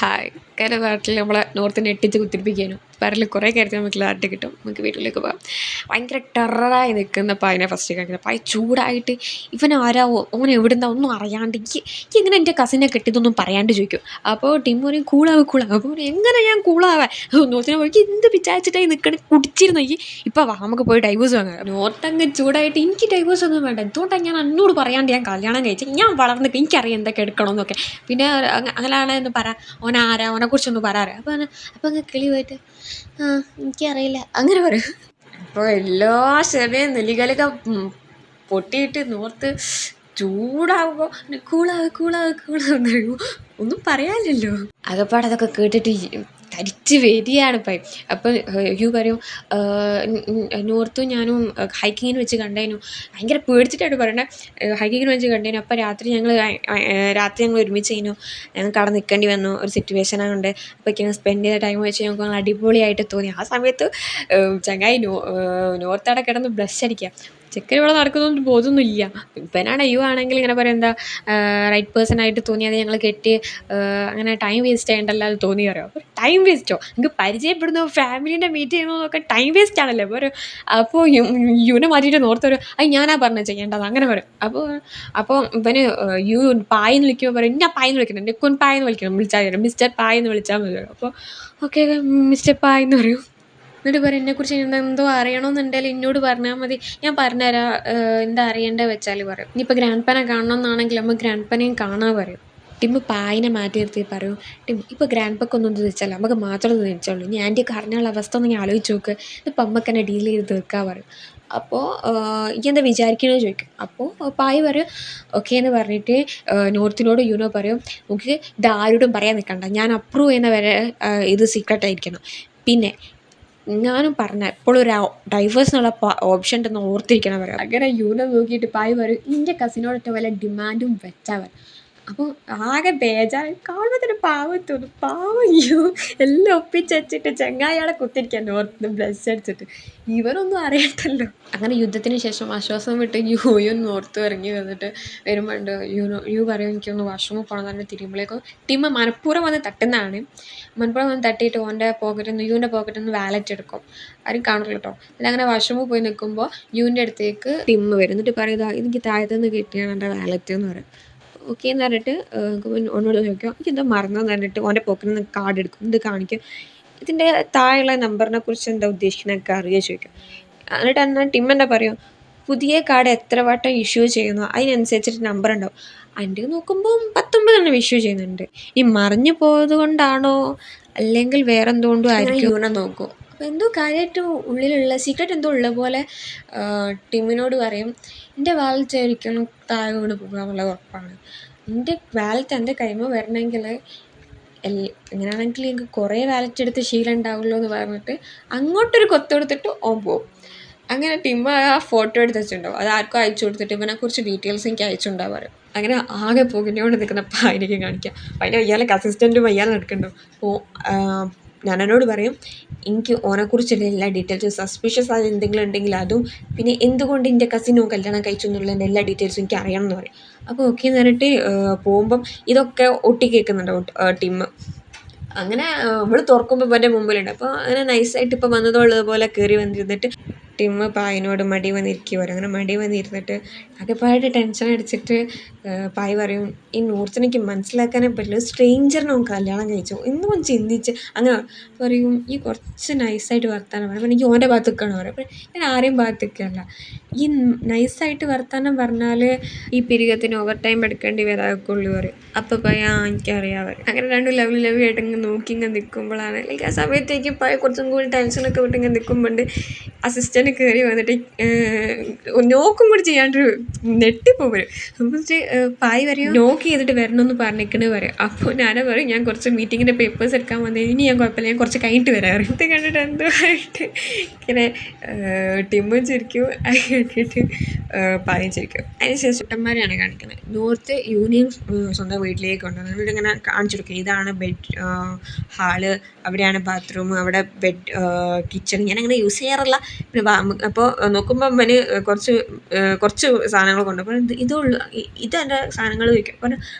Hi. കാരണം നാട്ടിൽ നമ്മളെ നോർത്ത് നെട്ടിച്ച് കുത്തിരിപ്പിക്കാനും വരൽ കുറേ കാര്യത്തിൽ നമുക്ക് ക്ലാരിറ്റി കിട്ടും. നമുക്ക് വീട്ടിലേക്ക് പോകാം. ഭയങ്കര ടെററായി നിൽക്കുന്ന പായനെ ഫസ്റ്റ് കാണിക്കുന്നത്. പായ ചൂടായിട്ട് ഇവൻ ആരാ, ഓൻ എവിടുന്നാ ഒന്നും അറിയാണ്ട് എനിക്ക് എങ്ങനെ എൻ്റെ കസിനെ കെട്ടിയതൊന്നും പറയാണ്ട് ചോദിക്കും. അപ്പോൾ ടിമ്മു പറയും കൂളാവും. അപ്പോൾ എങ്ങനെ ഞാൻ കൂളാവാൻ നോർത്തിനെ പോയി എന്ത് വിചാരിച്ചിട്ടായി നിൽക്കണേ, കുടിച്ചിരുന്നു ഈ ഇപ്പോൾ വാ നമുക്ക് പോയി ഡൈവേഴ്സ് വാങ്ങാം. നോർത്തങ്ങ് ചൂടായിട്ട് എനിക്ക് ഡൈവേഴ്സ് ഒന്നും വേണ്ട, എന്തുകൊണ്ടാണ് ഞാൻ എന്നോട് പറയാണ്ട് ഞാൻ കല്യാണം കഴിച്ചത്, ഞാൻ വളർന്നിട്ട് എനിക്കറിയാം എന്തൊക്കെ എടുക്കണമെന്നൊക്കെ, പിന്നെ അങ്ങനെയാണ് എന്ന് പറ, ഓനാരാ, ഓനെക്കുറിച്ചൊന്ന് പറയാറ്. അപ്പോൾ അങ്ങ് കിളി പോയിട്ട് എനിക്കറിയില്ല അങ്ങനെ പറയും. അപ്പോൾ എല്ലാ ചെറിയ നെല്ലിക്കലൊക്കെ പൊട്ടിയിട്ട് നോർത്ത് ചൂടാകുമ്പോൾ കൂളാവുന്ന ഒന്നും പറയാനില്ലല്ലോ. അകപ്പാട് അതൊക്കെ കേട്ടിട്ട് തരിച്ച് വരികയാണ് ഇപ്പം. അപ്പം യു പറയും നോർത്തും ഞാനും ഹൈക്കിങ്ങിന് വെച്ച് കണ്ടേനു, ഭയങ്കര പേടിച്ചിട്ടായിട്ട് പറയണേ. ഹൈക്കിങ്ങിന് വെച്ച് കണ്ടേനു. അപ്പോൾ രാത്രി ഞങ്ങൾ ഒരുമിച്ച് കഴിഞ്ഞു, ഞങ്ങൾക്ക് അവിടെ നിൽക്കേണ്ടി വന്നു, ഒരു സിറ്റുവേഷൻ കൊണ്ട്. അപ്പോൾ സ്പെൻഡ് ചെയ്ത ടൈം വെച്ച് ഞങ്ങൾക്ക് അടിപൊളിയായിട്ട് തോന്നി. ആ സമയത്ത് ചങ്ങായി നോർത്തവിടെ കിടന്ന് ബ്ലഷ് അടിക്കുക. ചെക്കൻ ഇവിടെ നടക്കുന്നൊന്നും ബോധമൊന്നുമില്ല. ഇവനാണ് യു ആണെങ്കിൽ ഇങ്ങനെ പറയും എന്താ റൈറ്റ് പേഴ്സൺ ആയിട്ട് തോന്നിയത് ഞങ്ങൾ കെട്ടി അങ്ങനെ ടൈം വേസ്റ്റ് ചെയ്യേണ്ടല്ലോ അത് തോന്നി പറയാം. അപ്പോൾ ടൈം വേസ്റ്റോ, നിങ്ങൾക്ക് പരിചയപ്പെടുന്നു, ഫാമിലീൻ്റെ മീറ്റ് ചെയ്യുന്നതൊക്കെ ടൈം വേസ്റ്റ് ആണല്ലോ പറയും. അപ്പോൾ യുവിനെ മാറ്റിയിട്ട് നോർത്തൊരു ഞാനാ പറഞ്ഞത് ചെയ്യേണ്ടത് അങ്ങനെ പറയും. അപ്പോൾ ഇവന് യു പായെന്ന് വിളിക്കുമ്പോൾ പറയും ഞാൻ പായെന്ന് വിളിക്കണം, എൻ്റെ കുൻ പായെന്ന് വിളിക്കണം, വിളിച്ചാൽ മിസ്റ്റർ പായെന്ന് വിളിച്ചാൽ മതി. അപ്പോൾ ഓക്കെ മിസ്റ്റർ പായെന്ന് പറയും. എന്നിട്ട് പറയും എന്നെക്കുറിച്ച് എന്തോ അറിയണമെന്നുണ്ടെങ്കിൽ എന്നോട് പറഞ്ഞാൽ മതി, ഞാൻ പറഞ്ഞുതരാം എന്താ അറിയേണ്ടത് വെച്ചാൽ പറയും. ഇനിയിപ്പോൾ ഗ്രാൻഡ് പനെ കാണണമെന്നാണെങ്കിൽ നമ്മൾ ഗ്രാൻഡ് പനെയും കാണാൻ പറയും. ടിമ്മ് പായിനെ മാറ്റി നിർത്തി പറയും ഇപ്പോൾ ഗ്രാൻഡ് പക്കൊന്നും തിരിച്ചല്ല, നമുക്ക് മാത്രമേ തിരിച്ചുള്ളൂ, ഇനി ആൻറ്റിയൊക്കെ അറിഞ്ഞുള്ള അവസ്ഥ ഒന്ന് ആലോചിച്ച് നോക്ക്, ഇതിപ്പോൾ അമ്മക്ക് തന്നെ ഡീൽ ചെയ്ത് തീർക്കാൻ പറയും. അപ്പോൾ ഈ എന്താ വിചാരിക്കണമെന്ന് ചോദിക്കും. അപ്പോൾ പായ് പറയും ഓക്കെ എന്ന് പറഞ്ഞിട്ട് നോർത്തിനോട് യുനോ പറയും നമുക്ക് ഇത് ആരോടും പറയാൻ നിൽക്കണ്ട, ഞാൻ അപ്രൂവ് ചെയ്യുന്ന വരെ ഇത് സീക്രട്ട് ആയിരിക്കണം. പിന്നെ ഞാനും പറഞ്ഞ എപ്പോഴും ഒരു ഡൈവേഴ്സ് എന്നുള്ള ഓപ്ഷൻ ഉണ്ടെന്ന് ഓർത്തിരിക്കണം പറയാം. അങ്ങനെ യൂനോ നോക്കിയിട്ട് പായ് പറയും എൻ്റെ കസിനോടൊക്കെ വല്ല ഡിമാൻഡും വെച്ചാൽ വരും. അപ്പോൾ ആകെ ബേജാറ്, കാണുമ്പോൾ തന്നെ പാവം തോന്നും. പാവം എല്ലാം ഒപ്പിച്ചിട്ട് ചങ്ങായാളെ കുത്തിരിക്കാൻ നോർത്ത് ബ്ലസ് അടിച്ചിട്ട്, ഇവരൊന്നും അറിയട്ടല്ലോ. അങ്ങനെ യുദ്ധത്തിന് ശേഷം ആശ്വാസം വിട്ട് യുവും നോർത്തും ഇറങ്ങി വന്നിട്ട് വരുമ്പോണ്ട് യു പറയും എനിക്കൊന്ന് വാഷ്റൂമിൽ പോകണം തന്നെ. തിരുമ്പളേക്കും ടീം മനഃപൂർവ്വം വന്ന് തട്ടുന്നതാണ്. മനഃപൂർവ്വം വന്ന് തട്ടിയിട്ട് ഓൻ്റെ യുവിൻ്റെ പോക്കറ്റിൽ നിന്ന് വാലറ്റ് എടുക്കും, ആരും കാണില്ല കേട്ടോ. അല്ല അങ്ങനെ വാഷ്റൂമിൽ പോയി നിൽക്കുമ്പോൾ യുവിൻ്റെ അടുത്തേക്ക് ടിമ്മ് വരും. എന്നിട്ട് പറയുക എനിക്ക് താഴത്തുനിന്ന് കിട്ടിയാണ് എൻ്റെ വാലറ്റ് എന്ന് പറയും. ഓക്കെ എന്ന് പറഞ്ഞിട്ട് ഓനോട് ചോദിക്കും എനിക്കെന്തോ മറന്നെന്ന് പറഞ്ഞിട്ട് ഓൻ്റെ പോക്കറ്റിൽ നിന്ന് കാർഡ് എടുക്കും, ഇത് കാണിക്കും, ഇതിൻ്റെ താഴെയുള്ള നമ്പറിനെ കുറിച്ച് എന്താ ഉദ്ദേശിക്കുന്നതൊക്കെ അറിയാൻ ചോദിക്കും. എന്നിട്ട് എന്നാൽ ടിം എന്താ പറയും പുതിയ കാർഡ് എത്ര വട്ടം ഇഷ്യൂ ചെയ്യുന്നു അതിനനുസരിച്ചിട്ട് നമ്പർ ഉണ്ടാവും. അതിൻ്റെ നോക്കുമ്പോൾ 19 ഇഷ്യൂ ചെയ്യുന്നുണ്ട്. ഇനി മറിഞ്ഞു പോയത് കൊണ്ടാണോ അല്ലെങ്കിൽ വേറെ എന്തുകൊണ്ടും ആയിരിക്കും യൂണ നോക്കും. അപ്പോൾ എന്തോ കാര്യമായിട്ട് ഉള്ളിലുള്ള സീക്രട്ട് എന്തോ ഉള്ള പോലെ ടിമ്മിനോട് പറയും എൻ്റെ വാലറ്റ് ഒരിക്കലും താഴെ വീണ് പോകുക എന്നുള്ള ഉറപ്പാണ്, എൻ്റെ വാലറ്റ് എൻ്റെ കൈമ വരണമെങ്കിൽ എങ്ങനെയാണെങ്കിൽ എനിക്ക് കുറേ വാലറ്റ് എടുത്ത് ശീലം ഉണ്ടാവുമല്ലോ എന്ന് പറഞ്ഞിട്ട് അങ്ങോട്ടൊരു കൊത്ത് കൊടുത്തിട്ട് ഓൻ പോകും. അങ്ങനെ ടിമ്മ ആ ഫോട്ടോ എടുത്ത് വെച്ചിട്ടുണ്ടാവും, അത് ആർക്കും അയച്ചു കൊടുത്തിട്ട് ഇവനെക്കുറിച്ച് ഡീറ്റെയിൽസ് എനിക്ക് അയച്ചിട്ടുണ്ടാവും പറയും. അങ്ങനെ ആകെ പുകഞ്ഞുകൊണ്ട് നിൽക്കുന്ന പായനയ്ക്ക് കാണിക്കാം. പായന ഇയാളൊക്കെ അസിസ്റ്റൻറ്റും ഇയാൾ നടക്കുന്നുണ്ടാവും. അപ്പോൾ ഞാൻ എന്നോട് പറയും എനിക്ക് ഓനെക്കുറിച്ചുള്ള എല്ലാ ഡീറ്റെയിൽസും, സസ്പീഷ്യസ് ആയ എന്തെങ്കിലും ഉണ്ടെങ്കിൽ അതും, പിന്നെ എന്തുകൊണ്ട് എൻ്റെ കസിനോ കല്യാണം കഴിച്ചു എന്നുള്ളതിൻ്റെ എല്ലാ ഡീറ്റെയിൽസും എനിക്ക് അറിയണം എന്ന് പറയും. അപ്പോൾ ഓക്കെ എന്ന് പറഞ്ഞിട്ട് പോകുമ്പം ഇതൊക്കെ ഒട്ടി കേൾക്കുന്നുണ്ടാവും ടിമ്മ്. അങ്ങനെ നമ്മൾ തുറക്കുമ്പോൾ എൻ്റെ മുമ്പിലുണ്ട്. അപ്പോൾ അങ്ങനെ നൈസായിട്ട് ഇപ്പോൾ വന്നതുള്ളതുപോലെ കയറി വന്നിരുന്നിട്ട് ടിമ്മ് പായിനോട് മടി വന്നിരിക്കുക പറയും. അങ്ങനെ മടി വന്നിരുന്നിട്ട് അകപ്പായിട്ട് ടെൻഷൻ അടിച്ചിട്ട് പായ് പറയും ഈ നോർത്തിനെനിക്ക് മനസ്സിലാക്കാനേ പറ്റില്ല, സ്ട്രേഞ്ചറിനെ അവൻ കല്യാണം കഴിച്ചു എന്നും ചിന്തിച്ച് അങ്ങനെ പറയും. ഈ കുറച്ച് നൈസായിട്ട് വർത്താനം പറയും. അപ്പോൾ എനിക്ക് ഓൻ്റെ ഭാഗത്ത് നിൽക്കണം പറയും. അപ്പോൾ ഞാൻ ആരെയും ഭാഗത്ത് നിൽക്കുകയല്ല, ഈ നൈസായിട്ട് വർത്താനം പറഞ്ഞാൽ ഈ പിരികത്തിന് ഓവർ ടൈം എടുക്കേണ്ടി വരാക്കുള്ളൂ പറയും. അപ്പോൾ പറയാം എനിക്കറിയാം പറയും. അങ്ങനെ രണ്ടും ലവ് ആയിട്ട് ഇങ്ങനെ നോക്കി ഇങ്ങനെ നിൽക്കുമ്പോഴാണ് ലൈക്ക് ആ സമയത്തേക്ക് കുറച്ചും കൂടി ടെൻഷനൊക്കെ വിട്ട് ഇങ്ങനെ നിൽക്കുമ്പോണ്ട് അസിസ്റ്റൻ്റ് കയറി വന്നിട്ട് നോക്കും കൂടി ചെയ്യാണ്ട് നെട്ടിപ്പോവരും. എന്നിട്ട് പായ് പറയും നോക്ക് ചെയ്തിട്ട് വരണമെന്ന് പറഞ്ഞിരിക്കണേ പറയും. അപ്പോൾ ഞാനേ പറയും ഞാൻ കുറച്ച് മീറ്റിങ്ങിൻ്റെ പേപ്പേഴ്സ് എടുക്കാൻ വന്നത്, ഇനി ഞാൻ കുഴപ്പമില്ല, ഞാൻ കുറച്ച് കഴിഞ്ഞിട്ട് വരാം പറയും. ഇത് കണ്ടിട്ട് എന്തുമായിട്ട് ഇങ്ങനെ ടിമ്മും ചിരിക്കും, അത് കണ്ടിട്ട് പായും ചിരിക്കും. അതിനുശേഷം ചുട്ടന്മാരെയാണ് കാണിക്കുന്നത്. നോർത്ത് യൂണിയൻ സ്വന്തം വീട്ടിലേക്ക് കൊണ്ടുവന്നത്. എന്നിട്ട് ഇങ്ങനെ കാണിച്ചു കൊടുക്കുക ഇതാണ് ബെഡ് ഹാള്, അവിടെയാണ് ബാത്റൂം, അവിടെ ബെഡ് കിച്ചൺ, ഞാൻ അങ്ങനെ യൂസ് ചെയ്യാറില്ല. പിന്നെ അപ്പോൾ നോക്കുമ്പോൾ അവന് കുറച്ച് സാധനങ്ങൾ കൊണ്ട് അപ്പോൾ ഇതുള്ളൂ ഇതെൻ്റെ സാധനങ്ങൾ ചോദിക്കും അപ്പോൾ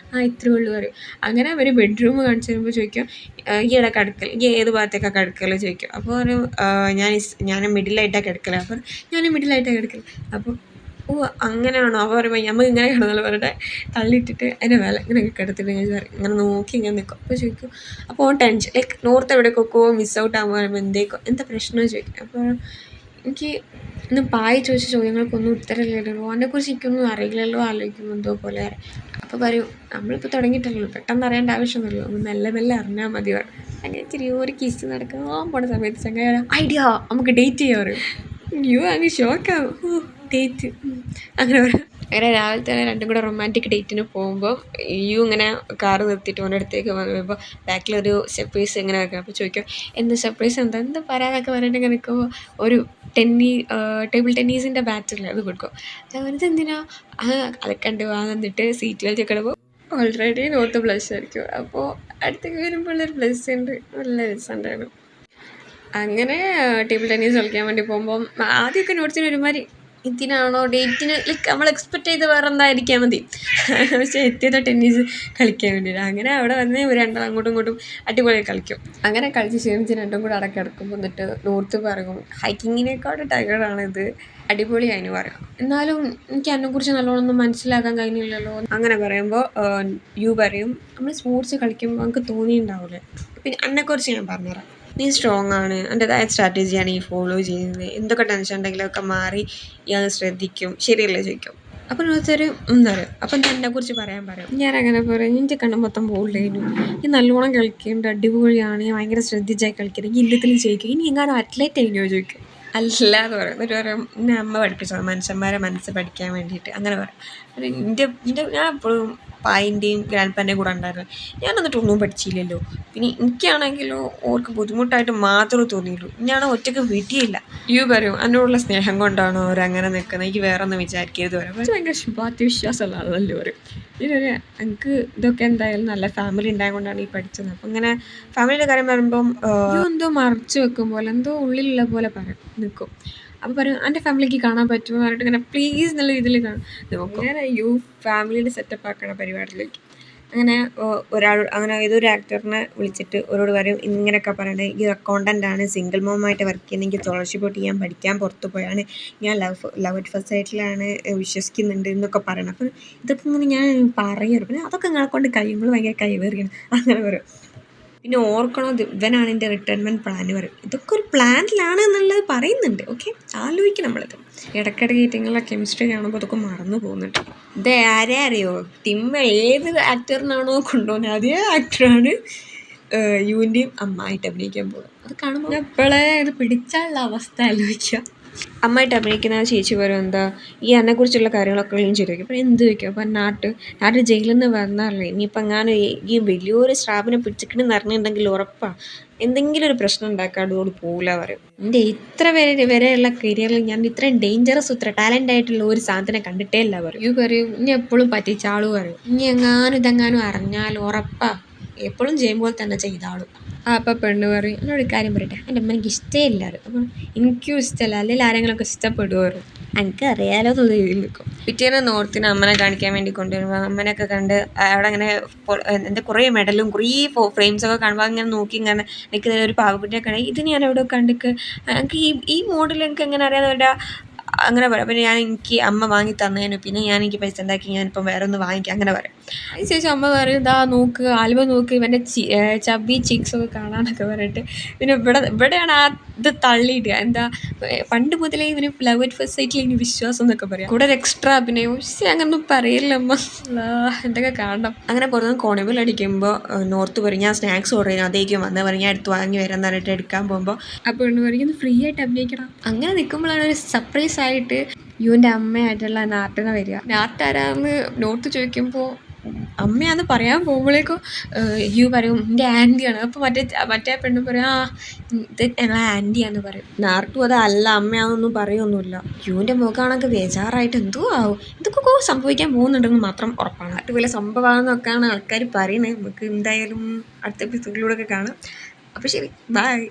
ഇത്രയേ ഉള്ളൂ പറയും. അങ്ങനെ അവർ ബെഡ്റൂം കാണിച്ച് തരുമ്പോൾ ചോദിക്കും ഈയിടെ കിടക്കൽ ഈ ഏത് ഭാഗത്തേക്കാണ് കിടക്കൽ ചോദിക്കും. അപ്പോൾ ഒരു ഞാൻ മിഡിലായിട്ടാണ് കിടക്കൽ. അപ്പോൾ ഞാൻ മിഡിലായിട്ടാണ് കിടക്കൽ. അപ്പോൾ അങ്ങനെയാണോ അപ്പോൾ പറയുമ്പോൾ നമുക്ക് ഇങ്ങനെ കിടന്നല്ലോ പറഞ്ഞിട്ട് തള്ളിയിട്ടിട്ട് അതിൻ്റെ മേലെ ഇങ്ങനെ കിടത്തിട്ട് ഞാൻ പറയും ഇങ്ങനെ നോക്കി ഇങ്ങനെ നിൽക്കും. അപ്പോൾ ചോദിക്കും അപ്പോൾ ടെൻഷൻ ലൈക്ക് നോർത്ത് എവിടേക്കൊക്കെ മിസ് ഔട്ട് ആകുമ്പോൾ പറയുമ്പോൾ എന്താ പ്രശ്നം ചോദിക്കും. അപ്പോൾ എനിക്ക് ഇന്ന് പായി ചോദിച്ച ചോദ്യങ്ങൾക്കൊന്നും ഉത്തരമില്ലല്ലോ, അതിനെക്കുറിച്ച് എനിക്കൊന്നും അറിയില്ലല്ലോ ആലോചിക്കുമ്പോൾ എന്തോ പോലെ. അപ്പോൾ പറയും നമ്മളിപ്പോൾ തുടങ്ങിയിട്ടല്ലോ, പെട്ടെന്ന് അറിയേണ്ട ആവശ്യമൊന്നുമില്ലല്ലോ, ഒന്ന് മെല്ലെ മെല്ലെ അറിഞ്ഞാൽ മതി പറയും. അങ്ങനെ ചെറിയൊരു കിസ് നടക്കാൻ പോണ സമയത്ത് ചങ്ങ ഐഡിയ നമുക്ക് ഡേറ്റ് ചെയ്യാൻ പറയും. അങ്ങ് ഷോക്കാവും, ഡേറ്റ് അങ്ങനെ പറയും. അങ്ങനെ രാവിലെ തന്നെ രണ്ടും കൂടെ റൊമാൻറ്റിക് ഡേറ്റിന് പോകുമ്പോൾ ഇങ്ങനെ കാറ് നിർത്തിയിട്ട് ഓൻ്റെ അടുത്തേക്ക് വരുമ്പോൾ ബാക്കിലൊരു സർപ്രൈസ് ഇങ്ങനെ വെക്കണം. അപ്പോൾ ചോദിക്കും എന്ത് സർപ്രൈസ് എന്താ പറയാനൊക്കെ പറഞ്ഞിട്ട് ഇങ്ങനെ നിൽക്കുമ്പോൾ ഒരു ടേബിൾ ടെന്നീസിൻ്റെ ബാറ്റില്ല അത് കൊടുക്കും. അവനത് എന്തിനാ അതൊക്കെ ഉണ്ട് എന്നിട്ട് സീറ്റിൽ കിടമ്പോൾ ഓൾറെഡി നോർത്ത് ബ്ലഷ് ആയിരിക്കും. അപ്പോൾ അടുത്തേക്ക് വരുമ്പോഴുള്ളൊരു ബ്ലഷ് ഉണ്ട്, നല്ല രസമുണ്ടായിരുന്നു. അങ്ങനെ ടേബിൾ ടെന്നീസ് കളിക്കാൻ വേണ്ടി പോകുമ്പം ആദ്യമൊക്കെ നോട്ട്സിന് ഒരുമാതിരി ഇതിനാണോ ഡേറ്റിന് ലൈക്ക് നമ്മൾ എക്സ്പെക്റ്റ് ചെയ്ത് വേറെ എന്തായിരിക്കാൻ മതി. പക്ഷേ എത്തിയത് ടെന്നീസ് കളിക്കാൻ വേണ്ടിയിട്ട്. അങ്ങനെ അവിടെ വന്ന് ഇവർ രണ്ടാളും അങ്ങോട്ടും ഇങ്ങോട്ടും അടിപൊളിയായി കളിക്കും. അങ്ങനെ കളിച്ച് ക്ഷീണിച്ച് രണ്ടും കൂടെ അടക്കി കിടക്കുമ്പോൾ എന്നിട്ട് നോർത്ത് പറയും ഹൈക്കിങ്ങിനേക്കാളും ടയർഡാണിത്, അടിപൊളിയായിന് പറയും. എന്നാലും എനിക്ക് അതിനെക്കുറിച്ച് നല്ലോണം മനസ്സിലാക്കാൻ കഴിഞ്ഞില്ലല്ലോ. അങ്ങനെ പറയുമ്പോൾ യു പറയും നമ്മൾ സ്പോർട്സ് കളിക്കുമ്പോൾ നമുക്ക് തോന്നിയിട്ടുണ്ടാവില്ലേ. പിന്നെ അതിനെക്കുറിച്ച് ഞാൻ പറഞ്ഞുതരാം. നീ സ്ട്രോങ് ആണ്, എൻ്റെതായ സ്ട്രാറ്റജിയാണ് ഈ ഫോളോ ചെയ്യുന്നത്, എന്തൊക്കെ ടെൻഷൻ ഉണ്ടെങ്കിലൊക്കെ മാറി ഞാൻ ശ്രദ്ധിക്കും, ശരിയല്ലേ ചോദിക്കും. അപ്പം ഓരോരുത്തർ എന്താ പറയുക അപ്പം എന്നെക്കുറിച്ച് പറയും. ഞാനങ്ങനെ പറയും എൻ്റെ കണ്ണ് മൊത്തം ബോൾഡായിരുന്നു, ഈ നല്ലോണം കളിക്കുന്നുണ്ട്, അടിപൊളിയാണ്, ഞാൻ ഭയങ്കര ശ്രദ്ധിച്ചായി കളിക്കുന്നത്, ഈ എല്ലാത്തിലും ചോദിക്കും ഇനി എങ്ങാനും അത്ലറ്റ് ആയിനോ ചോദിക്കും. അല്ല എന്ന് പറയും. എന്നിട്ട് പറയും എന്നെ അമ്മ പഠിപ്പിച്ചത് മനുഷ്യന്മാരെ മനസ്സ് പഠിക്കാൻ വേണ്ടിയിട്ട് അങ്ങനെ പറയും. ഞാൻ എപ്പോഴും പായിൻ്റെയും ഗ്രാൻഡ്പാൻ്റെയും കൂടെ ഉണ്ടായിരുന്നു. ഞാൻ എന്നിട്ട് ഒന്നും പഠിച്ചില്ലല്ലോ. പിന്നെ എനിക്കാണെങ്കിലോ ഓർക്ക് ബുദ്ധിമുട്ടായിട്ട് മാത്രമേ തോന്നിയുള്ളൂ, ഞാൻ ഒറ്റയ്ക്ക് വിട്ടിയില്ല. പറയും എന്നോടുള്ള സ്നേഹം കൊണ്ടാണോ അവരങ്ങനെ നിൽക്കുന്നത്, എനിക്ക് വേറെ ഒന്നും വിചാരിക്കരുത് പറയും. പക്ഷേ ഭയങ്കര ശുഭാപ്തി വിശ്വാസമുള്ള ആളല്ലേ പറയും. പിന്നെ എനിക്ക് ഇതൊക്കെ എന്തായാലും നല്ല ഫാമിലി ഉണ്ടായത് കൊണ്ടാണ് ഈ പഠിച്ചത്. അപ്പം ഇങ്ങനെ ഫാമിലിയുടെ കാര്യം പറയുമ്പം എന്തോ മറച്ചു വെക്കും പോലെ എന്തോ ഉള്ളിലുള്ള പോലെ നിൽക്കും. അപ്പോൾ പറയും എൻ്റെ ഫാമിലിക്ക് കാണാൻ പറ്റുമോ പറഞ്ഞിട്ട് ഇങ്ങനെ പ്ലീസ് എന്നുള്ള രീതിയിൽ നോക്കും. അങ്ങനെ ഫാമിലിയുടെ സെറ്റപ്പ് ആക്കണ പരിപാടിയിലേക്ക് അങ്ങനെ അങ്ങനെ ഏതൊരു ആക്ടറിനെ വിളിച്ചിട്ട് അവരോട് പറയും ഇങ്ങനെയൊക്കെ പറയണേ, ഈ അക്കൗണ്ടൻ്റ് ആണ്, സിംഗിൾ മോമായിട്ട് വർക്ക് ചെയ്യുന്നത്, എനിക്ക് സ്കോളർഷിപ്പ് കിട്ടി, ഞാൻ പഠിക്കാൻ പുറത്ത് പോയാണ്, ഞാൻ ലവ് അറ്റ് ഫസ്റ്റ് സൈറ്റിലാണ് വിശ്വസിക്കുന്നുണ്ട് എന്നൊക്കെ പറയണം. അപ്പം ഇതൊക്കെ ഇങ്ങനെ ഞാൻ പറയും. പിന്നെ അതൊക്കെ നിങ്ങളെ കൊണ്ട് കഴിയുമ്പോൾ ഭയങ്കര കൈവേറിയാണ് അങ്ങനെ പറയും. പിന്നെ ഓർക്കണോ ഇവനാണ് എൻ്റെ റിട്ടയർമെൻറ്റ് പ്ലാൻ പറയും. ഇതൊക്കെ ഒരു പ്ലാനിലാണ് എന്നുള്ളത് പറയുന്നുണ്ട്. ഓക്കെ, ആലോചിക്കും നമ്മളിത്. ഇടയ്ക്കിടയ്ക്ക് ഇറ്റിങ്ങളെ കെമിസ്ട്രി കാണുമ്പോൾ അതൊക്കെ മറന്നു പോകുന്നുണ്ട്. ഇത് ആരെ അറിയോ, ടിമ്മ ഏത് ആക്ടറിനാണോ കൊണ്ടുപോകുന്നത് അതേ ആക്ടറാണ് യുവിൻ്റെയും അമ്മായിട്ട് അഭിനയിക്കാൻ പോകുന്നത്. അത് കാണുമ്പോൾ എപ്പോഴേ ഇത് പിടിച്ചാലുള്ള അവസ്ഥ ആലോചിക്കുക. അമ്മായിട്ട് അഭിനയിക്കുന്ന ചേച്ചി പറയും എന്താ ഈ എന്നെക്കുറിച്ചുള്ള കാര്യങ്ങളൊക്കെ ക്ലീൻ ചെയ്ത് വയ്ക്കും. അപ്പോൾ എന്ത് വയ്ക്കും. അപ്പം നാട്ടിൽ ജയിലിൽ നിന്ന് വന്നാലേ ഇനിയിപ്പോൾ എങ്ങാനും ഈ വലിയൊരു സ്റ്റാഫിനെ പിടിച്ചിട്ടുണ്ടെന്ന് അറിഞ്ഞിട്ടുണ്ടെങ്കിൽ ഉറപ്പാണ് എന്തെങ്കിലും ഒരു പ്രശ്നം ഉണ്ടാക്കാണ്ടോട് പോകില്ല പറയും. എൻ്റെ ഇത്ര വരെയുള്ള കരിയറിൽ ഞാൻ ഇത്രയും ഡേഞ്ചറസ് ഇത്ര ടാലൻ്റ് ആയിട്ടുള്ള ഒരു സാധനത്തിനെ കണ്ടിട്ടേ ഇല്ല പറയും. പറയും ഇനി എപ്പോഴും പറ്റിച്ച ആള് പറയും ഇനി എങ്ങാനും ഇതെങ്ങാനും അറിഞ്ഞാൽ ഉറപ്പാണ് എപ്പോഴും ചെയ്യുമ്പോൾ തന്നെ ചെയ്താളും. അപ്പം പെണ്ണ് പറയും എന്നോട് കാര്യം പറയട്ടെ, എൻ്റെ അമ്മ ഇഷ്ടമില്ല. അപ്പം എനിക്കും ഇഷ്ടമല്ല, അല്ലെങ്കിൽ ആരെങ്കിലുമൊക്കെ ഇഷ്ടപ്പെടുമായിരുന്നു, എനിക്ക് അറിയാലോ എന്നുള്ള രീതിയിൽ നിൽക്കും. പിറ്റേന്ന് നോർത്തിന് അമ്മനെ കാണിക്കാൻ വേണ്ടി കൊണ്ടുവരുമ്പോൾ അമ്മനെയൊക്കെ കണ്ട് അവിടെ അങ്ങനെ എൻ്റെ കുറേ മെഡലും കുറേ ഫ്രെയിംസൊക്കെ കാണുമ്പോൾ അങ്ങനെ നോക്കി ഇങ്ങനെ എനിക്ക് ഒരു പാവക്കുട്ടിയൊക്കെ ഇത് ഞാൻ എവിടെ കണ്ടിക്ക് എനിക്ക് ഈ മോഡൽ എനിക്ക് എങ്ങനെ അറിയാതെ അങ്ങനെ പറയാം. പിന്നെ എനിക്ക് അമ്മ വാങ്ങി തന്നതിന് പിന്നെ എനിക്ക് പൈസ ഉണ്ടാക്കി ഞാനിപ്പം വേറെ ഒന്ന് വാങ്ങിക്കാം അങ്ങനെ പറയാം. അതിനുശേഷം അമ്മ പറയും ഇതാ നോക്ക് ആൽബം നോക്ക് ഇവൻ്റെ ചബ്ബി ചിക്സൊക്കെ കാണാനൊക്കെ പറഞ്ഞിട്ട് പിന്നെ ഇവിടെയാണ് ആ ഇത് തള്ളിയിടുക. എന്താ പണ്ട് മുതലേ ഇവന് ലവ് അറ്റ് ഫസ്റ്റ് സൈറ്റിൽ ഇനി വിശ്വാസം എന്നൊക്കെ പറയാം. കൂടെ ഒരു എക്സ്ട്രാ അഭിനയം. പക്ഷേ അങ്ങനൊന്നും പറയില്ല അമ്മ, എന്തൊക്കെ കാണണം. അങ്ങനെ പുറത്ത് കോണിബിൾ അടിക്കുമ്പോൾ നോർത്ത് പറയും ഞാൻ സ്നാക്സ് ഓർഡർ ചെയ്യുന്നു അതേക്കും വന്ന് പറയും ഞാൻ എടുത്ത് വാങ്ങി വരാമെന്ന് പറഞ്ഞിട്ട് എടുക്കാൻ പോകുമ്പോൾ അപ്പോൾ പെണ്ണ് പറയും ഇത് ഫ്രീ ആയിട്ട് അഭിനയിക്കണം. അങ്ങനെ നിൽക്കുമ്പോഴാണ് ഒരു സർപ്രൈസ് ആയിട്ട് യുവിൻ്റെ അമ്മയായിട്ടുള്ള നാട്ടിനെ വരിക. നാട്ടാരാന്ന് നോർത്ത് ചോദിക്കുമ്പോൾ അമ്മയാന്ന് പറയാൻ പോകുമ്പോഴേക്കും യു പറയും എൻ്റെ ആൻറ്റിയാണ്. അപ്പോൾ മറ്റേ പെണ്ണ് പറയും ഇത് ഞങ്ങളെ ആൻറ്റിയാന്ന് പറയും. നാർട്ടും അത് അല്ല അമ്മയാണെന്നൊന്നും പറയുമൊന്നുമില്ല. യുവിൻ്റെ മുഖമാണെങ്കിൽ ബേജാറായിട്ട് എന്തോ ആവും, ഇതൊക്കെ സംഭവിക്കാൻ പോകുന്നുണ്ടെന്ന് മാത്രം ഉറപ്പാണ്. അതുപോലെ സംഭവമാണെന്നൊക്കെയാണ് ആൾക്കാർ പറയുന്നത്. നമുക്ക് എന്തായാലും അടുത്ത എപ്പിസോഡിലൂടെ കാണാം. അപ്പോൾ ശരി, ബൈ.